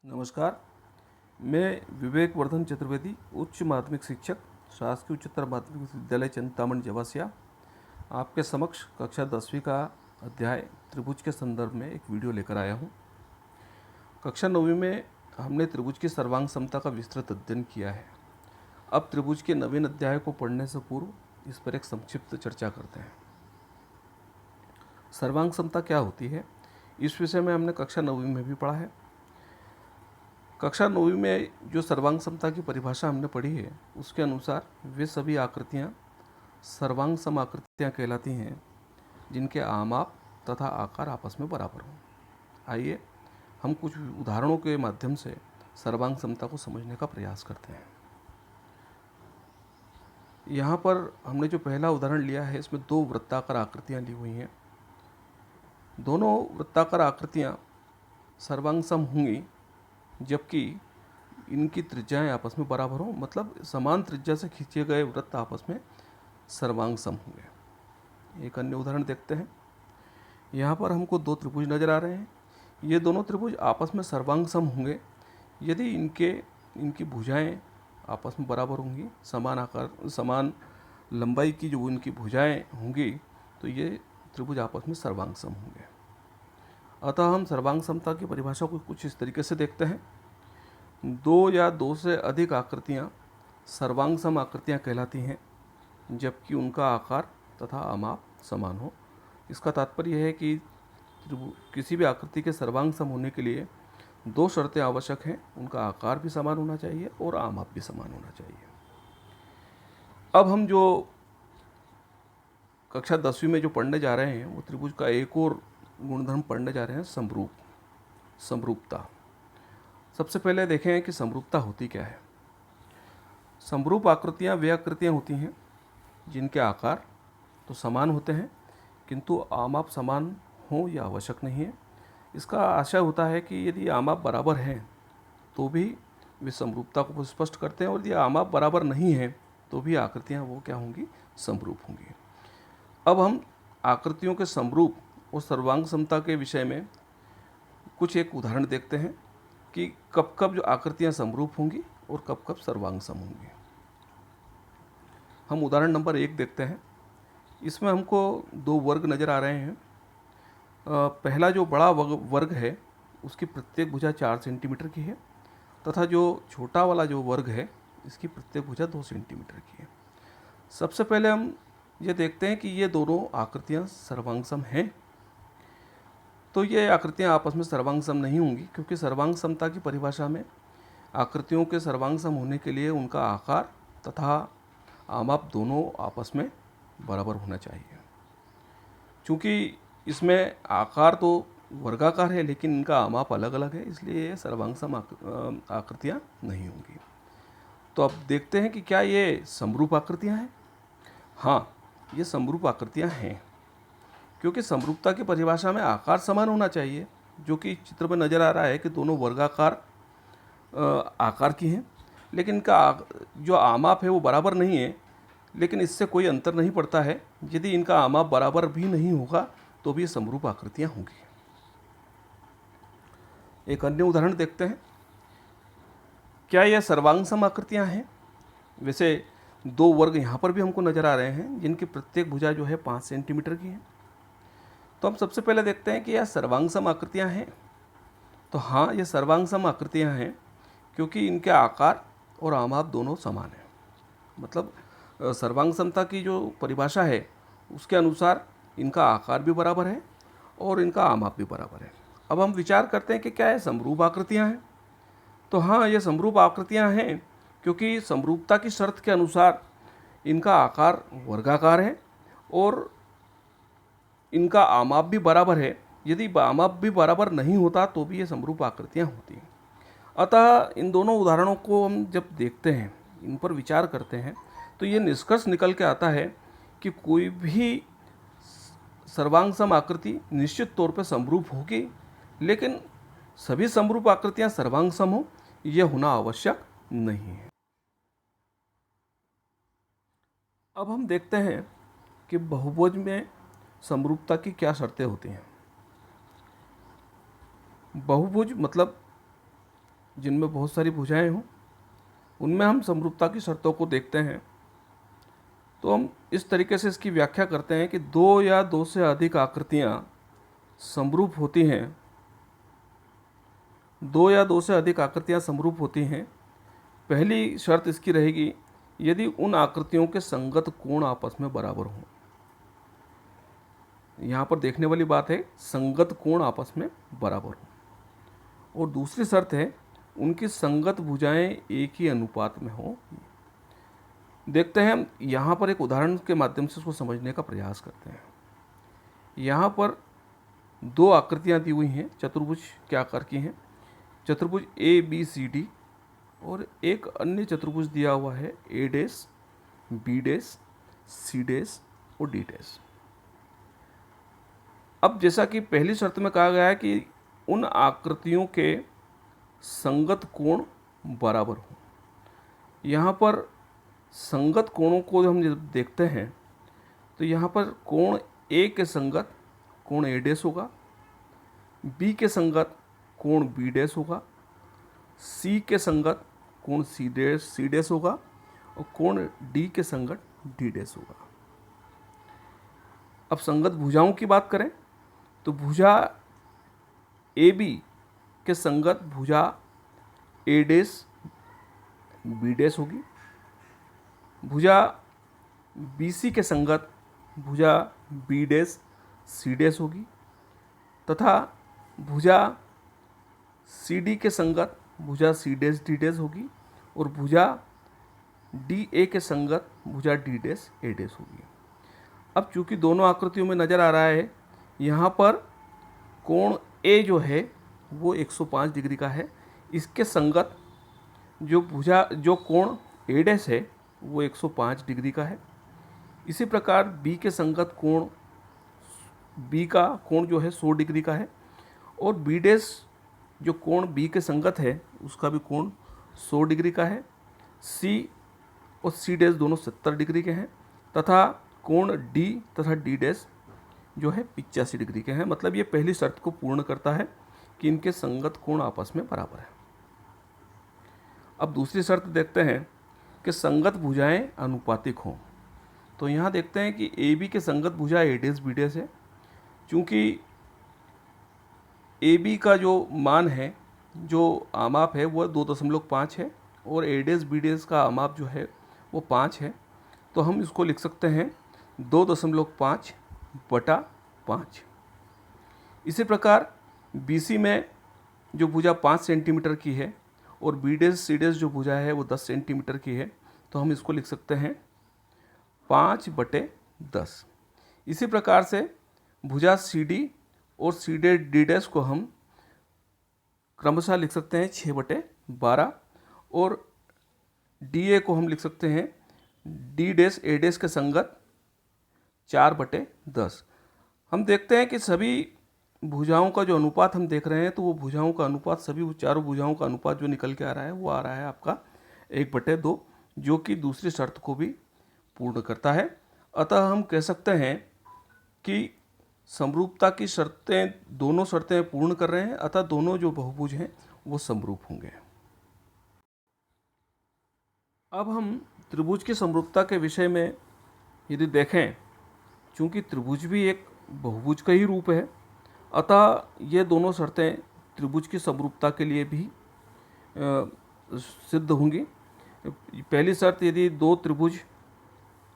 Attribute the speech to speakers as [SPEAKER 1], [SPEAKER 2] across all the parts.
[SPEAKER 1] नमस्कार। मैं विवेक वर्धन चतुर्वेदी, उच्च माध्यमिक शिक्षक, शासकीय उच्चतर माध्यमिक विद्यालय चिंतामणि जवासिया, आपके समक्ष कक्षा 10वीं का अध्याय त्रिभुज के संदर्भ में एक वीडियो लेकर आया हूँ। कक्षा 9वीं में हमने त्रिभुज की सर्वांग समता का विस्तृत अध्ययन किया है। अब त्रिभुज के नवीन अध्याय को पढ़ने से पूर्व इस पर एक संक्षिप्त चर्चा करते हैं। सर्वांग समता क्या होती है, इस विषय में हमने कक्षा 9वीं में भी पढ़ा है। कक्षा 9वीं में जो सर्वांग समता की परिभाषा हमने पढ़ी है, उसके अनुसार वे सभी आकृतियाँ सर्वांग सम आकृतियाँ कहलाती हैं जिनके आमाप तथा आकार आपस में बराबर हों। आइए हम कुछ उदाहरणों के माध्यम से सर्वांग समता को समझने का प्रयास करते हैं। यहाँ पर हमने जो पहला उदाहरण लिया है, इसमें दो वृत्ताकार आकृतियाँ ली हुई हैं। दोनों वृत्ताकार आकृतियाँ सर्वांग सम होंगी जबकि इनकी त्रिज्याएं आपस में बराबर हों, मतलब समान त्रिज्या से खींचे गए वृत्त आपस में सर्वांग सम होंगे। एक अन्य उदाहरण देखते हैं। यहाँ पर हमको दो त्रिभुज नजर आ रहे हैं। ये दोनों त्रिभुज आपस में सर्वांग सम होंगे यदि इनकी भुजाएं आपस में बराबर होंगी, समान आकार समान लंबाई की जो इनकी भुजाएं होंगी, तो ये त्रिभुज आपस में सर्वांग सम होंगे। अतः हम सर्वांग समता की परिभाषा को कुछ इस तरीके से देखते हैं। दो या दो से अधिक आकृतियाँ सर्वांग सम आकृतियाँ कहलाती हैं जबकि उनका आकार तथा आमाप समान हो। इसका तात्पर्य यह है कि किसी भी आकृति के सर्वांग सम होने के लिए दो शर्तें आवश्यक हैं, उनका आकार भी समान होना चाहिए और आमाप भी समान होना चाहिए। अब हम जो कक्षा 10वीं में जो पढ़ने जा रहे हैं, वो त्रिभुज का एक और गुणधर्म पढ़ने जा रहे हैं, समरूपता। सबसे पहले देखें कि समरूपता होती क्या है। समरूप आकृतियाँ वे आकृतियाँ होती हैं जिनके आकार तो समान होते हैं किंतु आमाप समान हो यह आवश्यक नहीं है। इसका आशय होता है कि यदि आमाप बराबर हैं तो भी वे समरूपता को स्पष्ट करते हैं, और यदि आमाप बराबर नहीं है तो भी आकृतियाँ वो क्या होंगी, समरूप होंगी। अब हम आकृतियों के समरूप और सर्वांग समता के विषय में कुछ एक उदाहरण देखते हैं कि कब कब जो आकृतियाँ समरूप होंगी और कब कब सर्वांग सम होंगी। हम उदाहरण नंबर 1 देखते हैं। इसमें हमको दो वर्ग नज़र आ रहे हैं। पहला जो बड़ा वर्ग है उसकी प्रत्येक भुजा 4 सेंटीमीटर की है तथा जो छोटा वाला जो वर्ग है इसकी प्रत्येक भुजा 2 सेंटीमीटर की है। सबसे पहले हम ये देखते हैं कि ये दोनों आकृतियाँ सर्वांग सम हैं। तो ये आकृतियाँ आपस में सर्वांग सम नहीं होंगी, क्योंकि सर्वांग समता की परिभाषा में आकृतियों के सर्वांग सम होने के लिए उनका आकार तथा आमाप दोनों आपस में बराबर होना चाहिए। चूँकि इसमें आकार तो वर्गाकार है लेकिन इनका आमाप अलग अलग है, इसलिए ये सर्वांग सम आकृतियाँ नहीं होंगी। तो अब देखते हैं कि क्या ये समरूप आकृतियाँ हैं। हाँ, ये समरूप आकृतियाँ हैं, क्योंकि समरूपता की परिभाषा में आकार समान होना चाहिए, जो कि चित्र में नज़र आ रहा है कि दोनों वर्गाकार आकार की हैं, लेकिन इनका जो आमाप है वो बराबर नहीं है। लेकिन इससे कोई अंतर नहीं पड़ता है, यदि इनका आमाप बराबर भी नहीं होगा तो भी समरूप आकृतियाँ होंगी। एक अन्य उदाहरण देखते हैं। क्या यह सर्वांग सम आकृतियाँ हैं। वैसे दो वर्ग यहाँ पर भी हमको नज़र आ रहे हैं जिनकी प्रत्येक भुजा जो है 5 सेंटीमीटर की है। तो हम सबसे पहले देखते हैं कि यह सर्वांग सम आकृतियाँ हैं। तो हाँ, ये सर्वांग सम आकृतियाँ हैं क्योंकि इनके आकार और आमाप दोनों समान हैं। मतलब सर्वांग समता की जो परिभाषा है उसके अनुसार इनका आकार भी बराबर है और इनका आमाप भी बराबर है। अब हम विचार करते हैं कि क्या ये समरूप आकृतियाँ हैं। तो हाँ, ये समरूप आकृतियाँ हैं क्योंकि समरूपता की शर्त के अनुसार इनका आकार वर्गाकार है और इनका आमाप भी बराबर है। यदि आमाप भी बराबर नहीं होता तो भी ये समरूप आकृतियाँ होती हैं। अतः इन दोनों उदाहरणों को हम जब देखते हैं, इन पर विचार करते हैं, तो ये निष्कर्ष निकल के आता है कि कोई भी सर्वांग सम आकृति निश्चित तौर पर समरूप होगी, लेकिन सभी समरूप आकृतियाँ सर्वांग सम हो यह होना आवश्यक नहीं है। अब हम देखते हैं कि बहुभुज में समरूपता की क्या शर्तें होती हैं। बहुभुज मतलब जिनमें बहुत सारी भुजाएं हों, उनमें हम समरूपता की शर्तों को देखते हैं। तो हम इस तरीके से इसकी व्याख्या करते हैं कि दो या दो से अधिक आकृतियां समरूप होती हैं। दो या दो से अधिक आकृतियां समरूप होती हैं। पहली शर्त इसकी रहेगी यदि उन आकृतियों के संगत कोण आपस में बराबर हों। यहाँ पर देखने वाली बात है संगत कोण आपस में बराबर हों। और दूसरी शर्त है उनकी संगत भुजाएं एक ही अनुपात में हों। देखते हैं हम यहाँ पर एक उदाहरण के माध्यम से उसको समझने का प्रयास करते हैं। यहाँ पर दो आकृतियाँ दी हुई हैं, चतुर्भुज के आकार की हैं, चतुर्भुज ए बी सी डी, और एक अन्य चतुर्भुज दिया हुआ है A dash B dash C dash और डी डैश। अब जैसा कि पहली शर्त में कहा गया है कि उन आकृतियों के संगत कोण बराबर हों। यहाँ पर संगत कोणों को हम जब देखते हैं तो यहाँ पर कोण ए के संगत कोण ए डैश होगा, बी के संगत कोण बी डैश होगा, सी के संगत कोण सी डैश होगा और कोण डी के संगत डी डैश होगा। अब संगत भुजाओं की बात करें तो भुजा ए बी के संगत भुजा ए डैश बी डैश होगी, भुजा बी सी के संगत भुजा बी डैश सी डैश होगी, तथा भुजा सी डी के संगत भुजा सी डैश डी डैश होगी, और भुजा डी ए के संगत भुजा डी डैश ए डैश होगी। अब चूंकि दोनों आकृतियों में नज़र आ रहा है यहाँ पर कोण ए जो है वो 105 डिग्री का है, इसके संगत जो कोण ए डैश है वो 105 डिग्री का है। इसी प्रकार बी के संगत कोण बी का कोण जो है 100 डिग्री का है, और बी डैश जो कोण बी के संगत है उसका भी कोण 100 डिग्री का है। सी और सी डैश दोनों 70 डिग्री के हैं, तथा कोण डी तथा डी डैश जो है 85 डिग्री के हैं। मतलब ये पहली शर्त को पूर्ण करता है कि इनके संगत कोण आपस में बराबर है। अब दूसरी शर्त देखते हैं कि संगत भुजाएं अनुपातिक हों। तो यहाँ देखते हैं कि ए बी के संगत भुजा ए डैश बी डैश है। चूँकि ए बी का जो मान है, जो आमाप है वह 2.5 है और ए डैश बी डैश का आमाप जो है वो 5 है, तो हम इसको लिख सकते हैं 2.5/5। इसी प्रकार बी सी में जो भुजा 5 सेंटीमीटर की है और बी डैश सी डैश जो भुजा है वो 10 सेंटीमीटर की है, तो हम इसको लिख सकते हैं 5/10। इसी प्रकार से भुजा सी डी और सी डैश डी डैश को हम क्रमशः लिख सकते हैं 6/12, और डी ए को हम लिख सकते हैं डी डैश ए डैश के संगत 4/10। हम देखते हैं कि सभी भुजाओं का जो अनुपात हम देख रहे हैं तो वो भुजाओं का अनुपात, सभी चारों भुजाओं का अनुपात जो निकल के आ रहा है वो आ रहा है आपका 1/2, जो कि दूसरी शर्त को भी पूर्ण करता है। अतः हम कह सकते हैं कि समरूपता की शर्तें, दोनों शर्तें पूर्ण कर रहे हैं, अतः दोनों जो बहुभुज हैं वो समरूप होंगे। अब हम त्रिभुज की समरूपता के विषय में यदि देखें, चूँकि त्रिभुज भी एक बहुभुज का ही रूप है, अतः ये दोनों शर्तें त्रिभुज की समरूपता के लिए भी सिद्ध होंगी। पहली शर्त, यदि दो त्रिभुज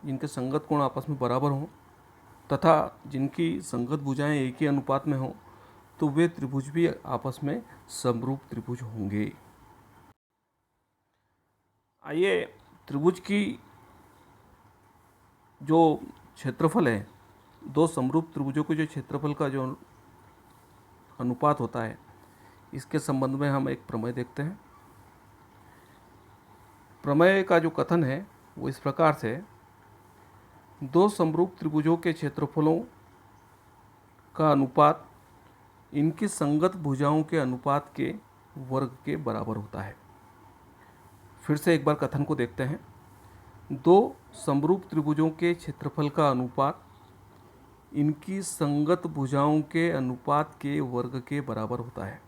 [SPEAKER 1] जिनके संगत कोण आपस में बराबर हों तथा जिनकी संगत भुजाएं एक ही अनुपात में हों, तो वे त्रिभुज भी आपस में समरूप त्रिभुज होंगे। आइए त्रिभुज की जो क्षेत्रफल है, दो समरूप त्रिभुजों के जो क्षेत्रफल का जो अनुपात होता है, इसके संबंध में हम एक प्रमेय देखते हैं। प्रमेय का जो कथन है वो इस प्रकार से, दो समरूप त्रिभुजों के क्षेत्रफलों का अनुपात इनकी संगत भुजाओं के अनुपात के वर्ग के बराबर होता है। फिर से एक बार कथन को देखते हैं। दो समरूप त्रिभुजों के क्षेत्रफल का अनुपात इनकी संगत भुजाओं के अनुपात के वर्ग के बराबर होता है।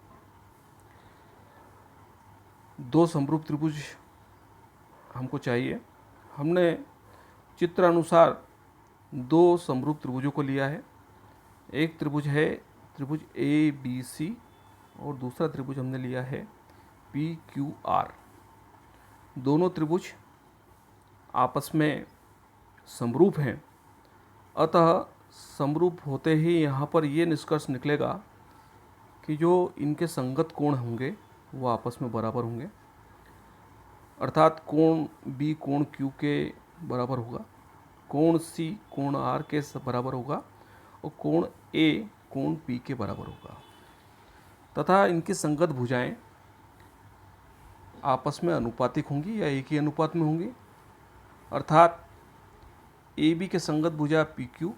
[SPEAKER 1] दो समरूप त्रिभुज हमको चाहिए। हमने चित्र अनुसार दो समरूप त्रिभुजों को लिया है। एक त्रिभुज है त्रिभुज ABC और दूसरा त्रिभुज हमने लिया है PQR। दोनों त्रिभुज आपस में समरूप हैं, अतः समरूप होते ही यहाँ पर ये निष्कर्ष निकलेगा कि जो इनके संगत कोण होंगे वो आपस में बराबर होंगे, अर्थात कोण B कोण Q के बराबर होगा, कोण C कोण R के बराबर होगा और कोण A कोण P के बराबर होगा, तथा इनकी संगत भुजाएं आपस में अनुपातिक होंगी या एक ही अनुपात में होंगी, अर्थात AB के संगत भुजा PQ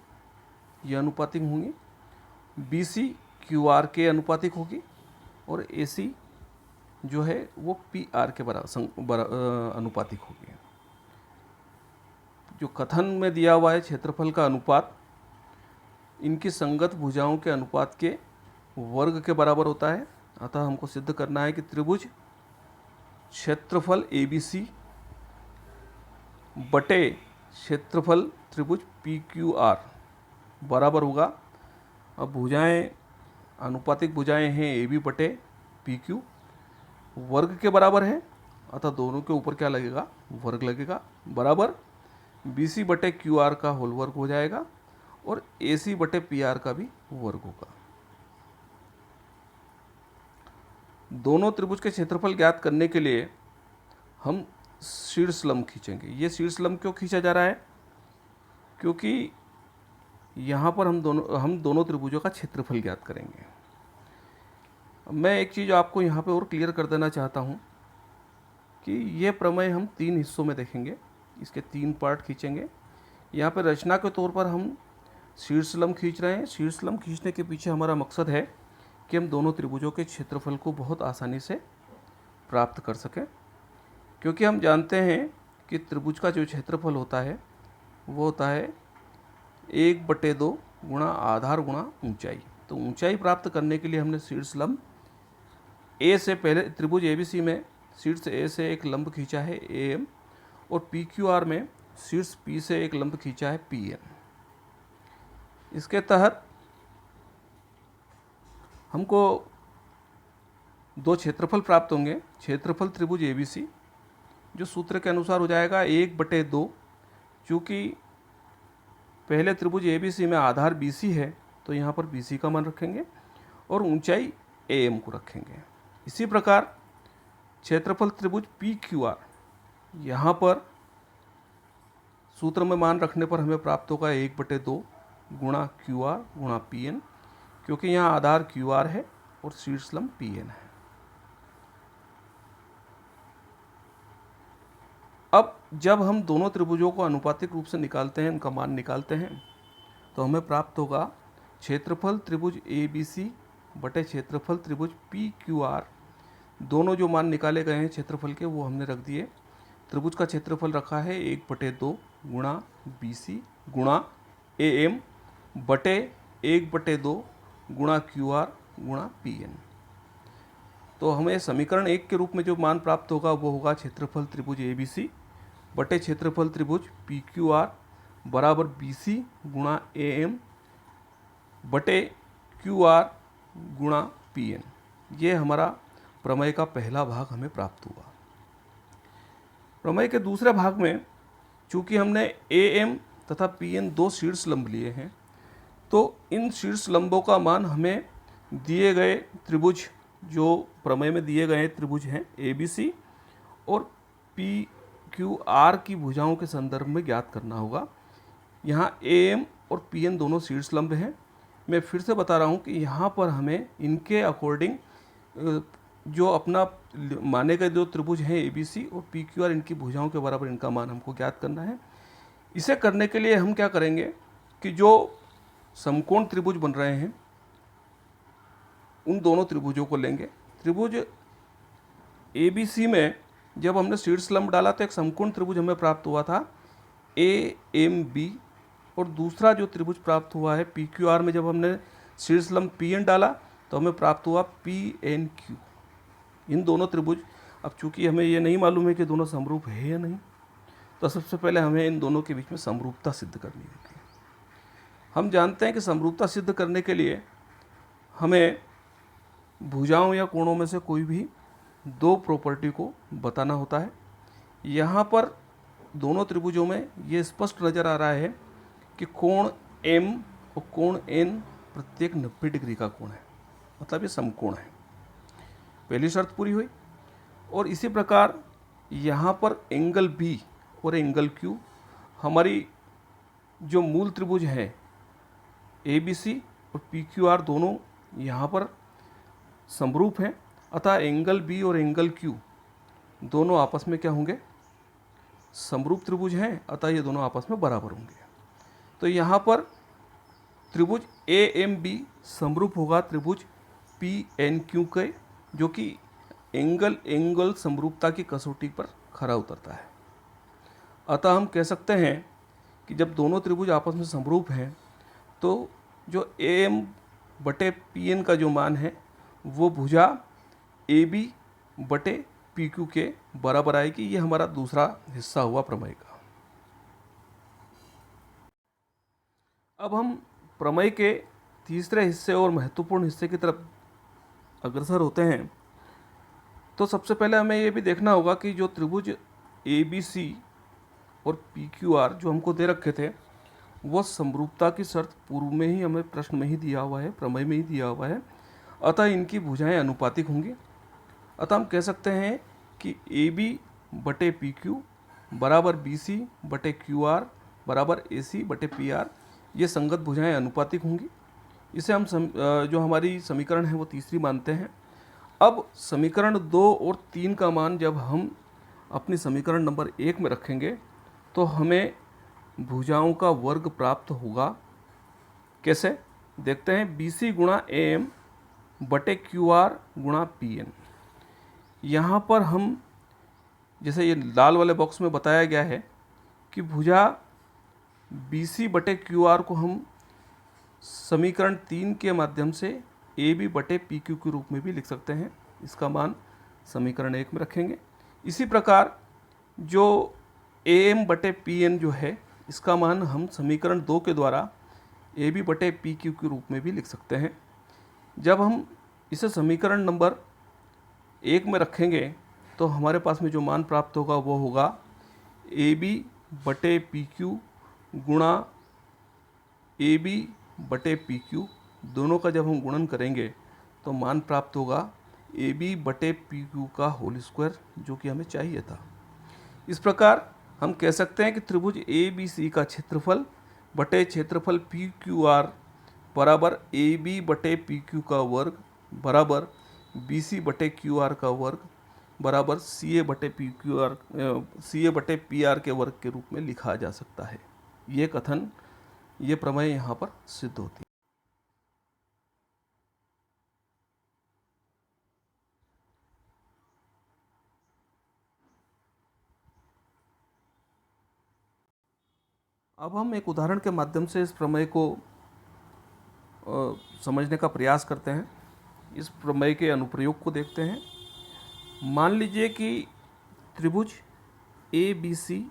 [SPEAKER 1] ये अनुपातिक होंगी, BC QR के अनुपातिक होगी और AC जो है वो PR के बराबर अनुपातिक होगी। जो कथन में दिया हुआ है क्षेत्रफल का अनुपात इनकी संगत भुजाओं के अनुपात के वर्ग के बराबर होता है, अतः हमको सिद्ध करना है कि त्रिभुज क्षेत्रफल ABC बटे क्षेत्रफल त्रिभुज PQR बराबर होगा। अब भुजाएं अनुपातिक भुजाएं हैं AB बटे PQ, वर्ग के बराबर है, अतः दोनों के ऊपर क्या लगेगा, वर्ग लगेगा, बराबर BC बटे QR का होल वर्ग हो जाएगा और AC बटे PR का भी वर्ग होगा। दोनों त्रिभुज के क्षेत्रफल ज्ञात करने के लिए हम शीर्ष लंब खींचेंगे। ये शीर्ष लंब क्यों खींचा जा रहा है, क्योंकि यहाँ पर हम दोनों त्रिभुजों का क्षेत्रफल ज्ञात करेंगे। मैं एक चीज़ आपको यहाँ पे और क्लियर कर देना चाहता हूँ कि ये प्रमेय हम 3 हिस्सों में देखेंगे, इसके 3 पार्ट खींचेंगे। यहाँ पे रचना के तौर पर हम शीर्ष लंब खींच रहे हैं। शीर्ष लंब खींचने के पीछे हमारा मकसद है कि हम दोनों त्रिभुजों के क्षेत्रफल को बहुत आसानी से प्राप्त कर सकें, क्योंकि हम जानते हैं कि त्रिभुज का जो क्षेत्रफल होता है वो होता है 1/2 गुणा आधार गुणा ऊंचाई। तो ऊंचाई प्राप्त करने के लिए हमने शीर्ष लंब A से पहले त्रिभुज ABC में शीर्ष A से एक लंब खींचा है AM और PQR में शीर्ष P से एक लंब खींचा है PN। इसके तहत हमको दो क्षेत्रफल प्राप्त होंगे। क्षेत्रफल त्रिभुज ABC जो सूत्र के अनुसार हो जाएगा 1/2, चूँकि पहले त्रिभुज ABC में आधार BC है तो यहाँ पर BC का मान रखेंगे और ऊंचाई AM को रखेंगे। इसी प्रकार क्षेत्रफल त्रिभुज PQR, यहाँ पर सूत्र में मान रखने पर हमें प्राप्त होगा 1/2 गुणा QR गुणा PN, क्योंकि यहाँ आधार QR है और शीर्ष लंब PN है। अब जब हम दोनों त्रिभुजों को अनुपातिक रूप से निकालते हैं, उनका मान निकालते हैं, तो हमें प्राप्त होगा क्षेत्रफल त्रिभुज ABC बटे क्षेत्रफल त्रिभुज PQR। दोनों जो मान निकाले गए हैं क्षेत्रफल के वो हमने रख दिए। त्रिभुज का क्षेत्रफल रखा है 1/2 गुणा BC गुणा AM बटे 1/2 गुणा QR गुणा PN। तो हमें समीकरण 1 के रूप में जो मान प्राप्त होगा वो होगा क्षेत्रफल त्रिभुज ABC बटे क्षेत्रफल त्रिभुज PQR बराबर BC गुणा AM बटे QR गुणा PN। ये हमारा प्रमेय का पहला भाग हमें प्राप्त हुआ। प्रमेय के दूसरे भाग में चूंकि हमने AM तथा PN दो शीर्ष लंब लिए हैं, तो इन शीर्ष लंबों का मान हमें दिए गए त्रिभुज, जो प्रमेय में दिए गए त्रिभुज हैं ABC और PQR की भुजाओं के संदर्भ में ज्ञात करना होगा। यहाँ AM और PN दोनों शीर्ष लंब हैं। मैं फिर से बता रहा हूँ कि यहाँ पर हमें इनके अकॉर्डिंग जो अपना माने गए जो त्रिभुज हैं ABC और PQR, इनकी भुजाओं के बराबर इनका मान हमको ज्ञात करना है। इसे करने के लिए हम क्या करेंगे कि जो समकोण त्रिभुज बन रहे हैं उन दोनों त्रिभुजों को लेंगे। त्रिभुज ABC में जब हमने शीर्ष लंब डाला तो एक समकोण त्रिभुज हमें प्राप्त हुआ था AMB, और दूसरा जो त्रिभुज प्राप्त हुआ है PQR में जब हमने शीर्ष लंब PN डाला तो हमें प्राप्त हुआ PNQ। इन दोनों त्रिभुज अब चूंकि हमें ये नहीं मालूम है कि दोनों समरूप है या नहीं, तो सबसे पहले हमें इन दोनों के बीच में समरूपता सिद्ध करनी होगी। हम जानते हैं कि समरूपता सिद्ध करने के लिए हमें भुजाओं या कोणों में से कोई भी दो प्रॉपर्टी को बताना होता है। यहाँ पर दोनों त्रिभुजों में ये स्पष्ट नज़र आ रहा है कि कोण M और कोण N प्रत्येक 90 डिग्री का कोण है, मतलब ये समकोण है। पहली शर्त पूरी हुई। और इसी प्रकार यहाँ पर एंगल B और एंगल Q हमारी जो मूल त्रिभुज है ABC और PQR दोनों यहाँ पर समरूप हैं, अतः एंगल B और एंगल Q दोनों आपस में क्या होंगे, समरूप त्रिभुज हैं, अतः ये दोनों आपस में बराबर होंगे। तो यहाँ पर त्रिभुज AMB समरूप होगा त्रिभुज PNQ के, जो कि एंगल समरूपता की कसौटी पर खरा उतरता है। अतः हम कह सकते हैं कि जब दोनों त्रिभुज आपस में समरूप हैं तो जो AM बटे PN का जो मान है वो भुजा AB बटे PQ के बराबर आएगी। ये हमारा दूसरा हिस्सा हुआ प्रमेय का। अब हम प्रमेय के तीसरे हिस्से और महत्वपूर्ण हिस्से की तरफ अग्रसर होते हैं। तो सबसे पहले हमें ये भी देखना होगा कि जो त्रिभुज ABC और PQR जो हमको दे रखे थे वो समरूपता की शर्त पूर्व में ही हमें प्रश्न में ही दिया हुआ है, प्रमेय में ही दिया हुआ है, अतः इनकी भुजाएं अनुपातिक होंगी। अतः हम कह सकते हैं कि AB बटे PQ बराबर BC बटे QR बराबर AC बटे PR, ये संगत भुजाएं अनुपातिक होंगी। इसे हम जो हमारी समीकरण है वो तीसरी मानते हैं। अब समीकरण 2 और 3 का मान जब हम अपनी समीकरण नंबर 1 में रखेंगे तो हमें भुजाओं का वर्ग प्राप्त होगा। कैसे देखते हैं, BC गुणा AM बटे QR गुणा PN। यहाँ पर हम जैसे ये लाल वाले बॉक्स में बताया गया है कि भुजा BC बटे QR को हम समीकरण 3 के माध्यम से AB बटे PQ के रूप में भी लिख सकते हैं। इसका मान समीकरण 1 में रखेंगे। इसी प्रकार जो AM बटे PN जो है इसका मान हम समीकरण 2 के द्वारा AB बटे PQ के रूप में भी लिख सकते हैं। जब हम इसे समीकरण नंबर 1 में रखेंगे तो हमारे पास में जो मान प्राप्त होगा वो होगा AB बटे PQ गुणा AB बटे PQ, दोनों का जब हम गुणन करेंगे तो मान प्राप्त होगा AB बटे PQ का होल स्क्वायर, जो कि हमें चाहिए था। इस प्रकार हम कह सकते हैं कि त्रिभुज ABC का क्षेत्रफल बटे क्षेत्रफल PQR बराबर AB बटे PQ का वर्ग बराबर BC बटे QR का वर्ग बराबर CA बटे PR के वर्ग के रूप में लिखा जा सकता है। ये प्रमेय यहाँ पर सिद्ध होती है। अब हम एक उदाहरण के माध्यम से इस प्रमेय को समझने का प्रयास करते हैं। इस प्रमेय के अनुप्रयोग को देखते हैं। मान लीजिए कि त्रिभुज ABC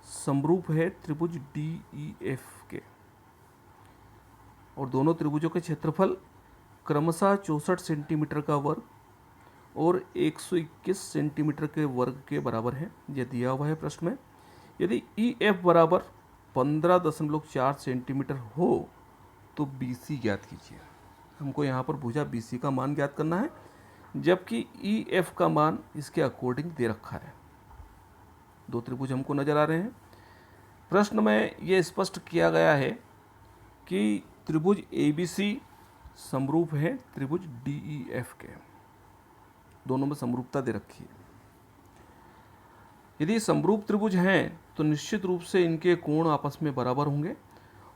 [SPEAKER 1] समरूप है त्रिभुज DEF के और दोनों त्रिभुजों के क्षेत्रफल क्रमशः 64 सेंटीमीटर का वर्ग और 121 सेंटीमीटर के वर्ग के बराबर है। यह दिया हुआ है प्रश्न में। यदि EF बराबर 15.4 सेंटीमीटर हो तो BC ज्ञात कीजिए। हमको यहाँ पर भुजा BC का मान ज्ञात करना है, जबकि EF का मान इसके अकॉर्डिंग दे रखा है। दो त्रिभुज हमको नजर आ रहे हैं। प्रश्न में ये स्पष्ट किया गया है कि त्रिभुज ABC समरूप है त्रिभुज DEF के, दोनों में समरूपता दे रखी है। यदि समरूप त्रिभुज हैं तो निश्चित रूप से इनके कोण आपस में बराबर होंगे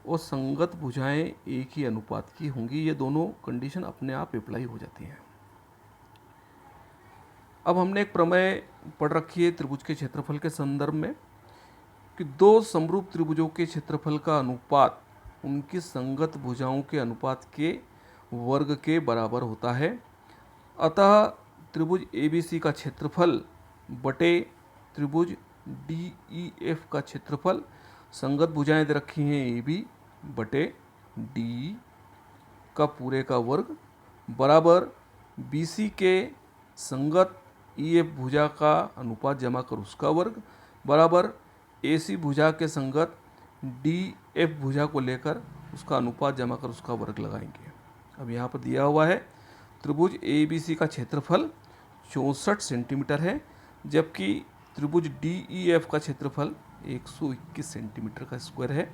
[SPEAKER 1] और संगत भुजाएं एक ही अनुपात की होंगी। ये दोनों कंडीशन अपने आप अप्लाई हो जाती हैं। अब हमने एक प्रमेय पढ़ रखी है त्रिभुज के क्षेत्रफल के संदर्भ में कि दो समरूप त्रिभुजों के क्षेत्रफल का अनुपात उनकी संगत भुजाओं के अनुपात के वर्ग के बराबर होता है। अतः त्रिभुज ABC का क्षेत्रफल बटे त्रिभुज DEF का क्षेत्रफल, संगत भुजाएं दे रखी हैं AB बटे DE का पूरे का वर्ग बराबर BC के संगत EF भुजा का अनुपात जमा कर उसका वर्ग बराबर AC भुजा के संगत DF भुजा को लेकर उसका अनुपात जमा कर उसका वर्ग लगाएंगे। अब यहाँ पर दिया हुआ है त्रिभुज ABC का क्षेत्रफल 64 सेंटीमीटर है, जबकि त्रिभुज DEF का क्षेत्रफल 121 सेंटीमीटर का स्क्वायर है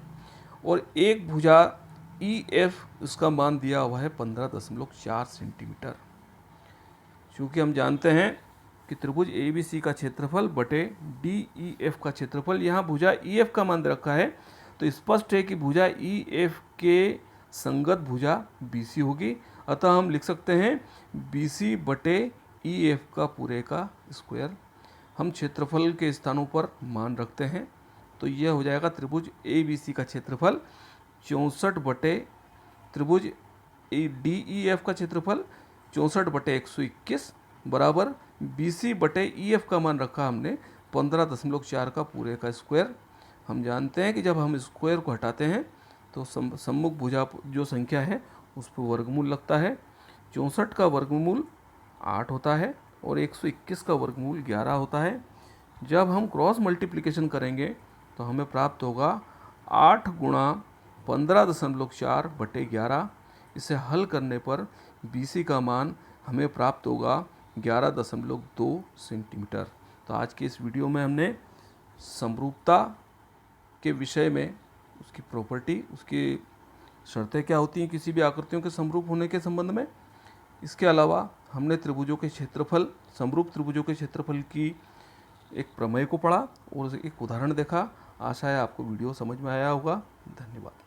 [SPEAKER 1] और एक भुजा EF उसका मान दिया हुआ है 15.4 सेंटीमीटर। चूँकि हम जानते हैं कि त्रिभुज ABC का क्षेत्रफल बटे DEF का क्षेत्रफल, यहाँ भुजा EF का मान दे रखा है तो स्पष्ट है कि भुजा EF के संगत भुजा BC होगी, अतः हम लिख सकते हैं BC बटे EF का पूरे का स्क्वायर। हम क्षेत्रफल के स्थानों पर मान रखते हैं तो यह हो जाएगा त्रिभुज ABC का क्षेत्रफल 64 बटे त्रिभुज DEF का क्षेत्रफल 64 बटे 121 बराबर BC बटे EF का मान रखा हमने 15.4 का पूरे का स्क्वायर। हम जानते हैं कि जब हम स्क्वायर को हटाते हैं तो सम्मुख भुजा जो संख्या है उस पर वर्गमूल लगता है। 64 का वर्गमूल 8 होता है और 121 का वर्गमूल 11 होता है। जब हम क्रॉस मल्टीप्लिकेशन करेंगे तो हमें प्राप्त होगा 8 गुणा 15.4 बटे 11। इसे हल करने पर BC का मान हमें प्राप्त होगा 11.2 सेंटीमीटर। तो आज के इस वीडियो में हमने समरूपता के विषय में उसकी प्रॉपर्टी, उसकी शर्तें क्या होती हैं किसी भी आकृतियों के समरूप होने के संबंध में, इसके अलावा हमने त्रिभुजों के क्षेत्रफल, समरूप त्रिभुजों के क्षेत्रफल की एक प्रमेय को पढ़ा और एक उदाहरण देखा। आशा है आपको वीडियो समझ में आया होगा। धन्यवाद।